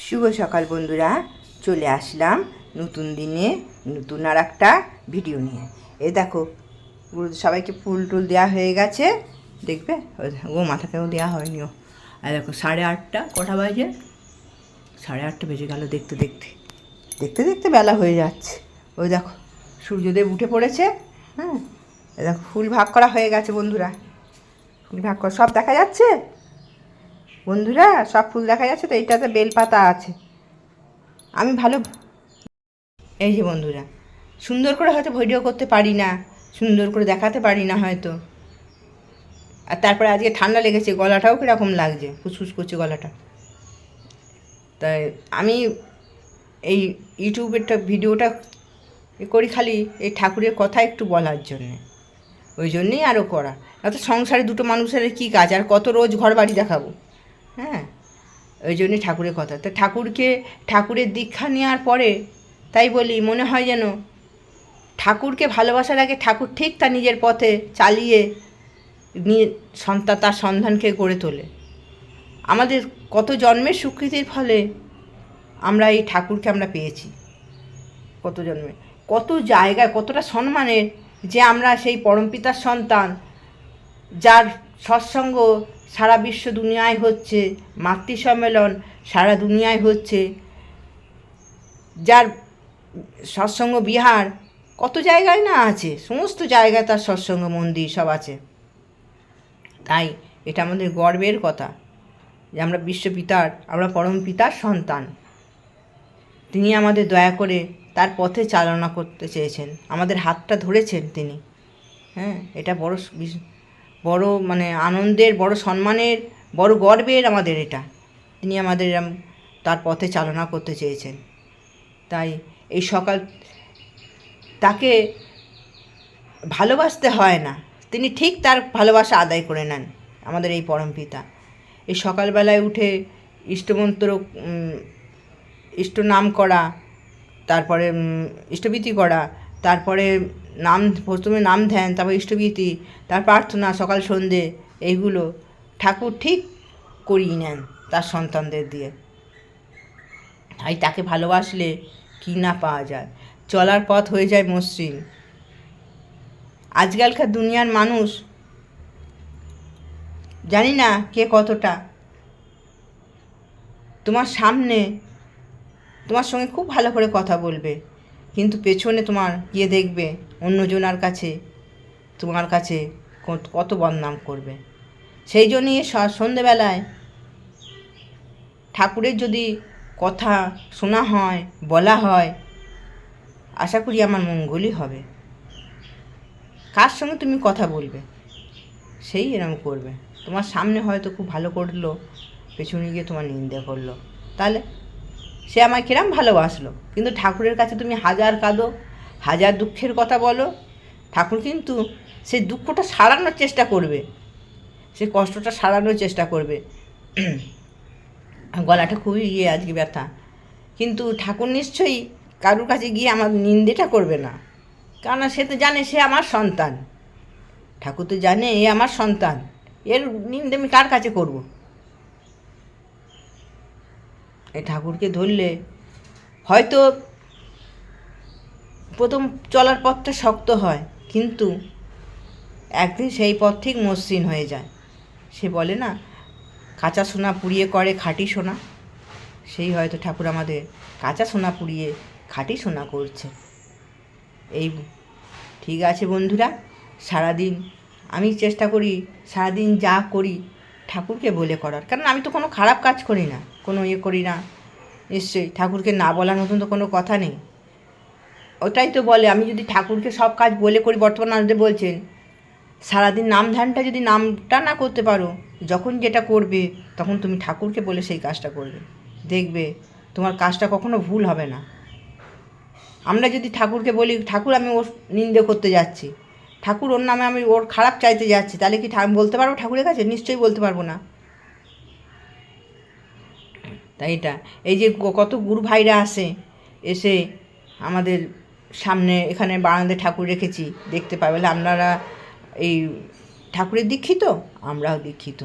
শুভ সকাল বন্ধুরা, চলে আসলাম নতুন দিনে নতুন আর একটা ভিডিও নিয়ে। এই দেখো সবাইকে ফুল টুল দেওয়া হয়ে গেছে, দেখবে ও মাথাতেও দেওয়া হয়নি। ও আর দেখো 8:30, কটা বাজে? 8:30 বেজে গেল। দেখতে দেখতে দেখতে দেখতে বেলা হয়ে যাচ্ছে। ওই দেখো সূর্যদেব উঠে পড়েছে। হ্যাঁ, এই দেখো ফুল ভাগ করা হয়ে গেছে বন্ধুরা। ফুল ভাগ করা সব দেখা যাচ্ছে বন্ধুরা, সব ফুল দেখা যাচ্ছে। তো এইটাতে বেলপাতা আছে। আমি ভালো, এই যে বন্ধুরা, সুন্দর করে হয়তো ভিডিও করতে পারি না, সুন্দর করে দেখাতে পারি না হয়তো। আর তারপরে আজকে ঠান্ডা লেগেছে, গলাটাও কীরকম লাগছে, ফুসফুস করছে গলাটা। তাই আমি এই ইউটিউবেরটা ভিডিওটা করি খালি এই ঠাকুরের কথা একটু বলার জন্যে, ওই জন্যেই আরও করা। তো সংসারে দুটো মানুষের কী কাজ, আর কত রোজ ঘর বাড়ি দেখাবো? হ্যাঁ, ওই জন্যই ঠাকুরের কথা। তো ঠাকুরের দীক্ষা নেওয়ার পরে তাই বলি, মনে হয় যেন ঠাকুরকে ভালোবাসার আগে ঠাকুর ঠিক তার নিজের পথে চালিয়ে নিয়ে তার সন্ধানকে গড়ে তোলে। আমাদের কত জন্মের স্বীকৃতির ফলে আমরা এই ঠাকুরকে আমরা পেয়েছি, কত জন্মে, কত জায়গায়, কতটা সম্মানের যে আমরা সেই পরমপিতার সন্তান, যার সৎসঙ্গ সারা বিশ্ব দুনিয়ায় হচ্ছে, মাতৃ সম্মেলন সারা দুনিয়ায় হচ্ছে, যার সৎসঙ্গ বিহার কত জায়গায় না আছে, সমস্ত জায়গায় তার সৎসঙ্গ মন্দির সব আছে। তাই এটা আমাদের গর্বের কথা যে আমরা বিশ্বপিতার, আমরা পরম পিতার সন্তান। তিনি আমাদের দয়া করে তার পথে চালনা করতে চেয়েছেন, আমাদের হাতটা ধরেছেন তিনি। হ্যাঁ, এটা বড় মানে আনন্দের, বড় সম্মানের, বড় গর্বের আমাদের এটা। তিনি আমাদের তার পথে চালনা করতে চেয়েছেন। তাই এই সকাল তাকে ভালোবাসতে হয় না, তিনি ঠিক তার ভালোবাসা আদায় করে নেন আমাদের এই পরমপিতা। এই সকালবেলায় উঠে ইষ্টমন্ত্র, ইষ্ট নাম করা, তারপরে ইষ্টভীতি করা, তারপরে প্রথমে নাম ধ্যান, তারপর ইষ্টভীতি, তার প্রার্থনা সকাল সন্ধে, এইগুলো ঠাকুর ঠিক করিয়ে নেন তার সন্তানদের দিয়ে। তাই তাকে ভালোবাসলে কি না পাওয়া যায়, চলার পথ হয়ে যায় মসৃণ। আজকালকার দুনিয়ার মানুষ জানি না কে কতটা, তোমার সামনে তোমার সঙ্গে খুব ভালো করে কথা বলবে, কিন্তু পেছনে তোমার গিয়ে দেখবে অন্যজনার কাছে তোমার কাছে কত বদনাম করবে। সেই জন্যই সন্ধেবেলায় ঠাকুরের যদি কথা শোনা হয়, বলা হয়, আশা করি আমার মঙ্গলই হবে। কার সঙ্গে তুমি কথা বলবে সেই এরম করবে। তোমার সামনে হয়তো খুব ভালো করলো, পেছনে গিয়ে তোমার নিন্দে করলো, তাহলে সে আমায় কিরম ভালোবাসলো? কিন্তু ঠাকুরের কাছে তুমি হাজার কাঁদো, হাজার দুঃখের কথা বলো, ঠাকুর কিন্তু সেই দুঃখটা সারানোর চেষ্টা করবে, সে কষ্টটা সারানোর চেষ্টা করবে। গলাটা খুবই আজকে ব্যথা, কিন্তু ঠাকুর নিশ্চয়ই কারুর কাছে গিয়ে আমার নিন্দেটা করবে না, কারণ সে তো জানে সে আমার সন্তান। ঠাকুর তো জানে এ আমার সন্তান, এর নিন্দে আমি কার কাছে করব? এই ঠাকুরকে ধরলে হয়তো প্রথম চলার পথটা শক্ত হয়, কিন্তু একদিন সেই পথ ঠিক মসৃণ হয়ে যায়। সে বলে না, কাঁচা সোনা পুড়িয়ে করে খাঁটি সোনা, সেই হয়তো ঠাকুর আমাদের কাঁচা সোনা পুড়িয়ে খাঁটি সোনা করছে। এই ঠিক আছে বন্ধুরা, সারাদিন আমি চেষ্টা করি, সারাদিন যা করি ঠাকুরকে বলে করার, কারণ আমি তো কোনো খারাপ কাজ করি না, কোনো করি না। নিশ্চয়ই ঠাকুরকে না বলার মতন তো কোনো কথা নেই। ওটাই তো বলে, আমি যদি ঠাকুরকে সব কাজ বলে করি, বর্তমান আমাদের বলছেন সারাদিন নাম ধ্যানটা যদি নামটা না করতে পারো, যখন যেটা করবে তখন তুমি ঠাকুরকে বলে সেই কাজটা করবে, দেখবে তোমার কাজটা কখনো ভুল হবে না। আমরা যদি ঠাকুরকে বলি, ঠাকুর আমি ওর নিন্দে করতে যাচ্ছি, ঠাকুর ওর নামে আমি ওর খারাপ চাইতে যাচ্ছি, তাহলে কি বলতে পারবো ঠাকুরের কাছে? নিশ্চয়ই বলতে পারবো না। তাই এটা এই যে কত গুরু ভাইরা এসে আমাদের সামনে এখানে বারান্দায় ঠাকুর রেখেছি, দেখতে পাবে, বলে আপনারা এই ঠাকুরের দীক্ষিত, আমরাও দীক্ষিত।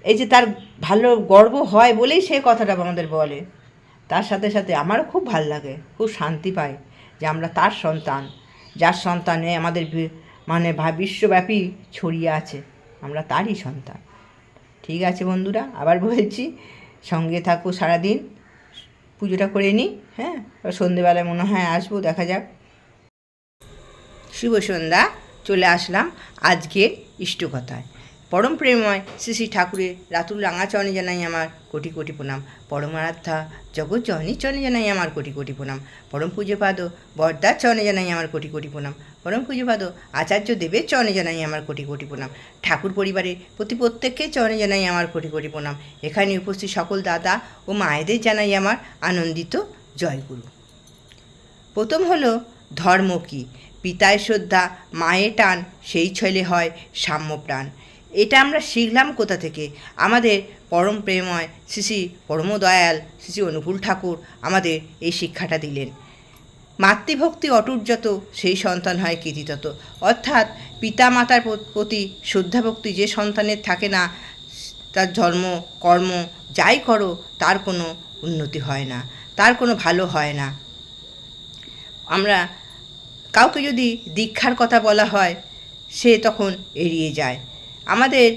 এই যে তার ভালো গর্ব হয় বলেই সে কথাটা আমাদের বলে। তার সাথে সাথে আমারও খুব ভাল লাগে, খুব শান্তি পাই যে আমরা তার সন্তান, যার সন্তানে আমাদের মানে বিশ্বব্যাপী ছড়িয়ে আছে, আমরা তারই সন্তান। ঠিক আছে বন্ধুরা, আবার বলছি সঙ্গে থাকো সারাদিন, পুজোটা করে নিই। হ্যাঁ, সন্ধেবেলায় মনে হয় আসবো, দেখা যাক। শুভ সন্ধ্যা, চলে আসলাম আজকের ইষ্টকথায়। পরম প্রেমময় শ্রী শ্রী ঠাকুরের রাতুল রাঙা চরণে জানাই আমার কোটি কোটি প্রণাম। পরমারাধ্যা জগৎ জননীর চরণে জানাই আমার কোটি কোটি প্রণাম। পরম পূজ্যপাদ বরদার চরণে জানাই আমার কোটি কোটি প্রণাম। পরম পূজ্যপাদ আচার্য দেবের চরণে জানাই আমার কোটি কোটি প্রণাম। ঠাকুর পরিবারের প্রত্যেককে চরণে জানাই আমার কোটি কোটি প্রণাম। এখানে উপস্থিত সকল দাদা ও মায়েদের জানাই আমার আনন্দিত জয়গুরু। প্রথম হলো ধর্ম কী? পিতায় শ্রদ্ধা, মায়ে টান, সেই ছেলে হয় সাম্যপ্রাণ। এটা আমরা শিখলাম কোথা থেকে? আমাদের পরম প্রেমময় শ্রী শ্রী পরমদয়াল শ্রী শ্রী অনুকূল ঠাকুর আমাদের এই শিক্ষাটা দিলেন। মাতৃভক্তি অটুট যত, সেই সন্তান হয় কৃতিতত। অর্থাৎ পিতা মাতার প্রতি শ্রদ্ধাভক্তি যে সন্তানের থাকে না, তার ধর্ম কর্ম যাই করো তার কোনো উন্নতি হয় না, তার কোনো ভালো হয় না। আমরা কাউকে যদি দীক্ষার কথা বলা হয়, সে তখন এড়িয়ে যায়। আমাদের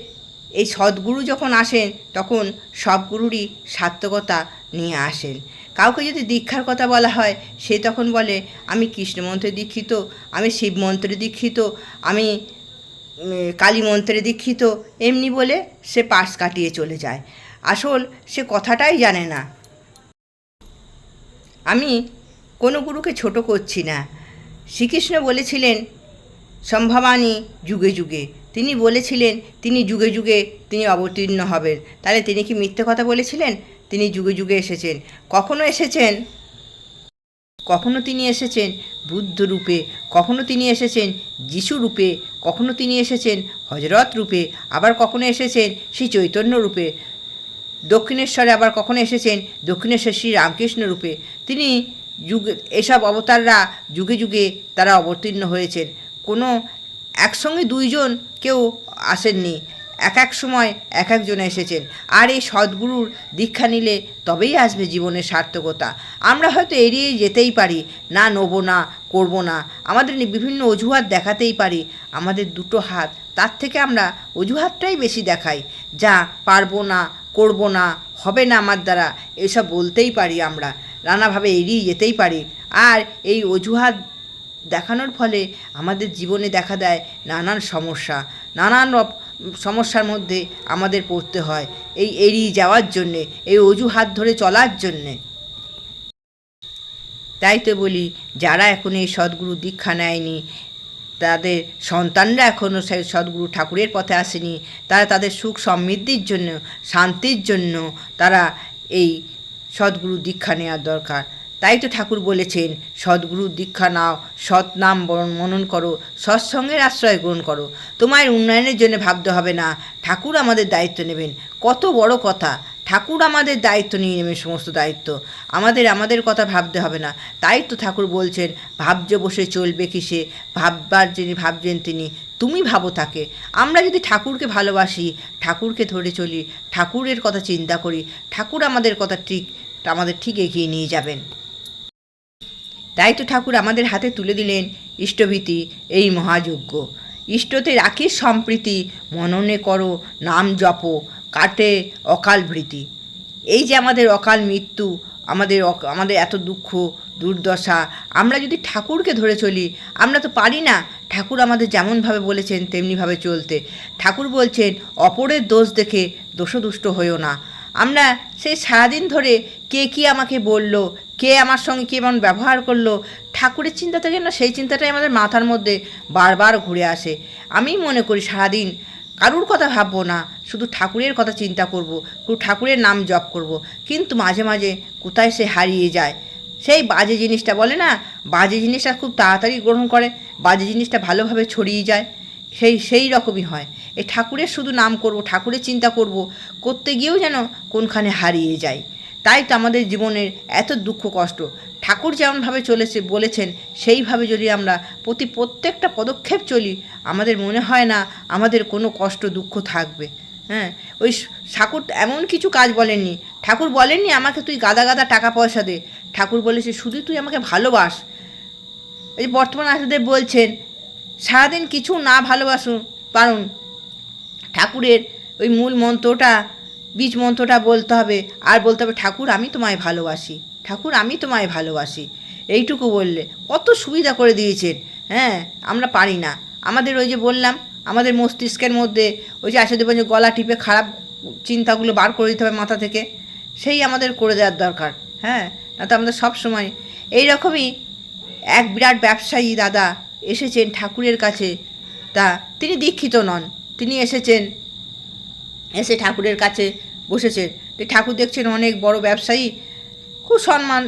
এই সদ্গুরু যখন আসেন তখন সব গুরুরই সার্থকতা নিয়ে আসেন। কাউকে যদি দীক্ষার কথা বলা হয়, সে তখন বলে আমি কৃষ্ণমন্ত্রে দীক্ষিত, আমি শিব মন্ত্রে দীক্ষিত, আমি কালী মন্ত্রে দীক্ষিত, এমনি বলে সে পাশ কাটিয়ে চলে যায়। আসল সে কথাটাই জানে না। আমি কোনো গুরুকে ছোট করছি না। শ্রীকৃষ্ণ বলেছিলেন সম্ভাবানী যুগে যুগে, তিনি বলেছিলেন তিনি যুগে যুগে তিনি অবতীর্ণ হবেন। তাহলে তিনি কি মিথ্যে কথা বলেছিলেন? তিনি যুগে যুগে এসেছেন। কখনো তিনি এসেছেন বুদ্ধ রূপে, কখনো তিনি এসেছেন যিশু রূপে, কখনো তিনি এসেছেন হযরত রূপে, আবার কখনো এসেছেন শ্রী চৈতন্য রূপে, দক্ষিণেশ্বরে আবার কখনো এসেছেন দক্ষিণেশ্বর শ্রী রামকৃষ্ণ রূপে। তিনি এসব অবতাররা যুগে যুগে তারা অবতীর্ণ হয়েছেন। কোনো একসঙ্গে দুইজন কেউ আসেননি, এক সময় একজন এসেছেন। আর এই সদ্গুরুর দীক্ষা নিলে তবেই আসবে জীবনের সার্থকতা। আমরা হয়তো এড়িয়ে যেতেই পারি, না নেব না, করব না, আমাদের বিভিন্ন অজুহাত দেখাতেই পারি। আমাদের দুটো হাত, তার থেকে আমরা অজুহাতটাই বেশি দেখাই, যা পারবো না, করব না, হবে না আমার দ্বারা, এসব বলতেই পারি, আমরা নানাভাবে এড়িয়ে যেতেই পারি। আর এই অজুহাত দেখানোর ফলে আমাদের জীবনে দেখা দেয় নানান সমস্যার মধ্যে আমাদের পড়তে হয়, এই এড়িয়ে যাওয়ার জন্যে, এই অজুহাত ধরে চলার জন্যে। তাই তো বলি, যারা এখন এই সদ্গুরু দীক্ষা নেয়নি, তাদের সন্তানরা এখনও সেই সদ্গুরু ঠাকুরের পথে আসেনি, তারা তাদের সুখ সমৃদ্ধির জন্য, শান্তির জন্য তারা এই সদ্গুরু দীক্ষা নেওয়ার দরকার। তাই তো ঠাকুর বলেছেন সদ্গুরু দীক্ষা নাও, সৎ নাম মনন করো, সৎসঙ্গের আশ্রয় গ্রহণ করো, তোমার উন্নয়নের জন্য ভাবতে হবে না, ঠাকুর আমাদের দায়িত্ব নেবেন। কত বড় কথা! ঠাকুর আমাদের দায়িত্ব নিয়ে নেবেন, সমস্ত দায়িত্ব আমাদের কথা ভাবতে হবে না। তাই তো ঠাকুর বলছেন ভাবজ বসে চলবে কিসে, ভাববার যিনি ভাবছেন তিনি, তুমি ভাবো তাকে। আমরা যদি ঠাকুরকে ভালোবাসি, ঠাকুরকে ধরে চলি, ঠাকুরের কথা চিন্তা করি, ঠাকুর আমাদের কথা আমাদের ঠিক এগিয়ে নিয়ে যাবেন। তাই তো ঠাকুর আমাদের হাতে তুলে দিলেন ইষ্টভীতি, এই মহাযজ্ঞ। ইষ্টতে রাখিস সম্প্রীতি, মননে করো নাম জপ, কাটে অকাল ভৃতি। এই যে আমাদের অকাল মৃত্যু, আমাদের এত দুঃখ দুর্দশা, আমরা যদি ঠাকুরকে ধরে চলি, আমরা তো পারি না ঠাকুর আমাদের যেমনভাবে বলেছেন তেমনিভাবে চলতে। ঠাকুর বলছেন অপরের দোষ দেখে দোষদুষ্ট হইও না। আমরা সেই সারাদিন ধরে কে কী আমাকে বলল, কে আমার সঙ্গে কেমন ব্যবহার করলো, ঠাকুরের চিন্তা থেকে না সেই চিন্তাটাই আমাদের মাথার মধ্যে বারবার ঘুরে আসে। আমি মনে করি সারাদিন কারুর কথা ভাববো না, শুধু ঠাকুরের কথা চিন্তা করব, ঠাকুরের নাম জপ করব। কিন্তু মাঝে মাঝে কোথায় সে হারিয়ে যায়। সেই বাজে জিনিসটা বলে না, বাজে জিনিসটা খুব তাড়াতাড়ি গ্রহণ করে, বাজে জিনিসটা ভালোভাবে ছড়িয়ে যায়, সেই রকমই হয়। এই ঠাকুরের শুধু নাম করব, ঠাকুরের চিন্তা করতে গিয়েও যেন কোনখানে হারিয়ে যায়। তাই তো আমাদের জীবনের এত দুঃখ কষ্ট। ঠাকুর যেমনভাবে বলেছেন সেইভাবে যদি আমরা প্রত্যেকটা পদক্ষেপ চলি, আমাদের মনে হয় না আমাদের কোনো কষ্ট দুঃখ থাকবে। হ্যাঁ, ওই ঠাকুর এমন কিছু কাজ বলেননি। ঠাকুর বলেননি আমাকে তুই গাদা গাদা টাকা পয়সা দে, ঠাকুর বলেছে শুধু তুই আমাকে ভালোবাস। এই যে বর্তমান আচার্যদেব বলছেন সারাদিন কিছু না ভালোবাসুন পারুন, ঠাকুরের ওই মূল মন্ত্রটা, বীজ মন্ত্রটা বলতে হবে, আর বলতে হবে ঠাকুর আমি তোমায় ভালোবাসি, ঠাকুর আমি তোমায় ভালোবাসি। এইটুকু বললে কত সুবিধা করে দিয়েছেন। হ্যাঁ, আমরা পারি না। আমাদের ওই যে বললাম, আমাদের মস্তিষ্কের মধ্যে ওই যে আচার্যদেব যে গলা টিপে খারাপ চিন্তাগুলো বার করে দিতে হবে মাথা থেকে, সেই আমাদের করে দেওয়ার দরকার। হ্যাঁ, না তো আমাদের সব সময় এইরকমই। এক বিরাট ব্যবসায়ী দাদা এসেছেন ঠাকুরের কাছে, তা তিনি দীক্ষিত নন, তিনি এসেছেন, এসে ঠাকুরের কাছে বসেছেন। ঠাকুর দেখছেন অনেক বড় ব্যবসায়ী, খুব সম্মান,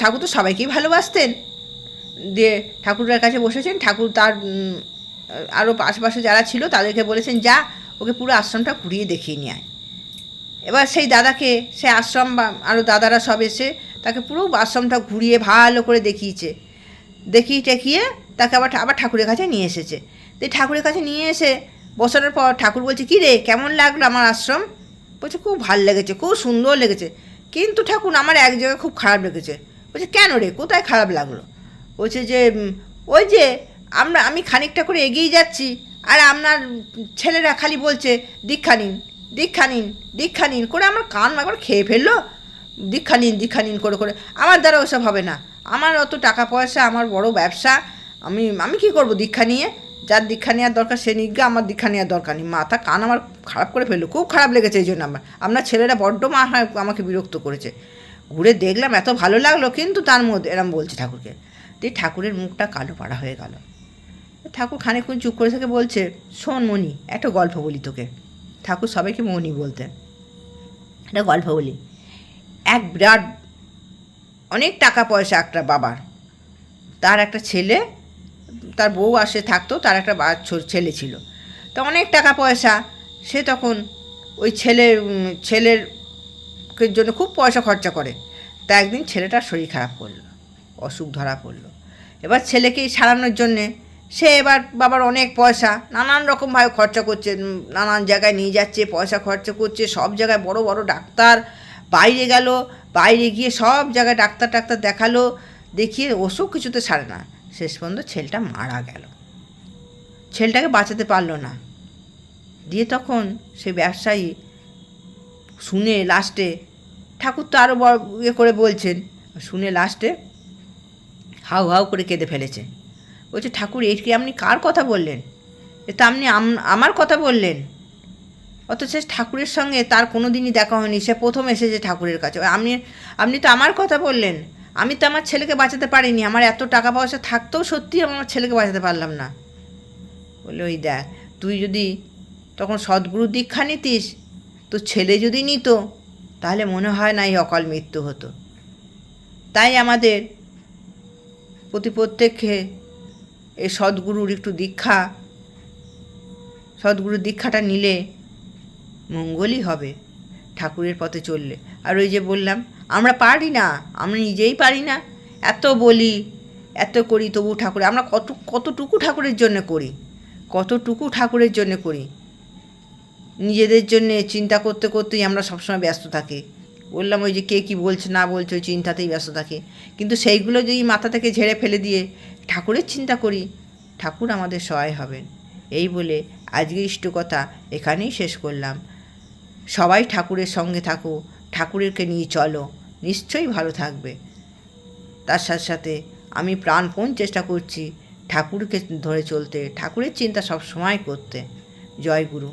ঠাকুর তো সবাইকেই ভালোবাসতেন। দিয়ে ঠাকুরের কাছে বসেছেন। ঠাকুর তার আরও আশেপাশে যারা ছিল তাদেরকে বলেছেন যা ওকে পুরো আশ্রমটা ঘুরিয়ে দেখিয়ে নিয়ে আয়। এবার সেই দাদাকে, সে আশ্রম বা আরও দাদারা সব এসে তাকে পুরো আশ্রমটা ঘুরিয়ে ভালো করে দেখিয়েছে। দেখিয়ে টেকিয়ে তাকে আবার ঠাকুরের কাছে নিয়ে এসেছে। তো ঠাকুরের কাছে নিয়ে এসে বসানোর পর ঠাকুর বলছে কী রে, কেমন লাগলো আমার আশ্রম? বলছে খুব ভালো লেগেছে, খুব সুন্দর লেগেছে, কিন্তু ঠাকুর আমার এক জায়গায় খুব খারাপ লেগেছে। বলছে কেন রে, কোথায় খারাপ লাগলো? বলছে যে ওই যে আমি খানিকটা করে এগিয়ে যাচ্ছি আর আপনার ছেলেরা খালি বলছে দীক্ষা নিন, দীক্ষা নিন, দীক্ষা নিন করে আমার কান একবার খেয়ে ফেললো। দীক্ষা নিন, দীক্ষা নিন করে করে আমার দ্বারা ওসব হবে না, আমার অত টাকা পয়সা, আমার বড় ব্যবসা, আমি কী করবো দীক্ষা নিয়ে? যার দীক্ষা নেওয়ার দরকার সে নিজ্ঞা, আমার দীক্ষা নেওয়ার দরকার নেই। মাথা কান আমার খারাপ করে ফেললো, খুব খারাপ লেগেছে। এই জন্য আপনার ছেলেরা বড্ড আমাকে বিরক্ত করেছে। ঘুরে দেখলাম এত ভালো লাগলো, কিন্তু তার মধ্যে এরম বলছে ঠাকুরকে। দিয়ে ঠাকুরের মুখটা কালো পাড়া হয়ে গেল। ঠাকুর খানিকক্ষণ চুপ করে থেকে বলছে শোন মণি, একটা গল্প বলি তোকে। ঠাকুর সবাইকে মণি বলতেন। একটা গল্প বলি। এক বিরাট অনেক টাকা পয়সা একটা বাবার, তার একটা ছেলে, তার বউ আসে থাকতো, তার একটা ছেলে ছিল। তো অনেক টাকা পয়সা, সে তখন ওই ছেলের জন্য খুব পয়সা খরচা করে। তা একদিন ছেলেটার শরীর খারাপ করলো, অসুখ ধরা পড়লো। এবার ছেলেকে সারানোর জন্যে সে এবার বাবার অনেক পয়সা নানান রকমভাবে খরচা করছে, নানান জায়গায় নিয়ে যাচ্ছে, পয়সা খরচা করছে, সব জায়গায় বড় বড় ডাক্তার, বাইরে গেল, বাইরে গিয়ে সব জায়গায় ডাক্তার দেখালো, দেখিয়ে অসুখ কিছুতে সারে না। শেষ পর্যন্ত ছেলেটা মারা গেল, ছেলেটাকে বাঁচাতে পারলো না। দিয়ে তখন সে ব্যবসায়ী শুনে লাস্টে, ঠাকুর তো আরও বড় ইয়ে করে বলছেন, শুনে লাস্টে হাউ হাউ করে কেঁদে ফেলেছে। বলছে ঠাকুর এই কি আপনি কার কথা বললেন? এ তো আপনি আমার কথা বললেন। অথচ ঠাকুরের সঙ্গে তার কোনো দিনই দেখা হয়নি, সে প্রথম এসেছে ঠাকুরের কাছে। আপনি তো আমার কথা বললেন, আমি তো আমার ছেলেকে বাঁচাতে পারিনি, আমার এত টাকা পয়সা থাকতেও সত্যি আমার ছেলেকে বাঁচাতে পারলাম না। বলে ওই দেখ, তুই যদি তখন সদ্গুরু দীক্ষা নিতিস, তোর ছেলে যদি নিত, তাহলে মনে হয় না এই অকাল মৃত্যু হতো। তাই আমাদের প্রত্যেককে এই সদ্গুরুর একটু সদ্গুরুর দীক্ষাটা নিলে মঙ্গলই হবে ঠাকুরের পথে চললে। আর ওই যে বললাম আমরা পারি না, আমরা নিজেই পারি না, এত বলি, এত করি, তবু ঠাকুর আমরা কতটুকু ঠাকুরের জন্য করি, কতটুকু ঠাকুরের জন্য করি। নিজেদের জন্যে চিন্তা করতে করতেই আমরা সবসময় ব্যস্ত থাকি। বললাম ওই যে কে কী বলছে না বলছে, ওই চিন্তাতেই ব্যস্ত থাকি। কিন্তু সেইগুলো যদি মাথা থেকে ঝেড়ে ফেলে দিয়ে ঠাকুরের চিন্তা করি, ঠাকুর আমাদের সহায় হবেন। এই বলে আজকে ইষ্টকথা এখানেই শেষ করলাম। সবাই ঠাকুরের সঙ্গে থাকো, ঠাকুরেরকে নিয়ে চলো, নিশ্চয়ই ভালো থাকবে। তার সাথে সাথে আমি প্রাণপণ চেষ্টা করছি ঠাকুরকে ধরে চলতে, ঠাকুরের চিন্তা সব সময় করতে। জয় গুরু।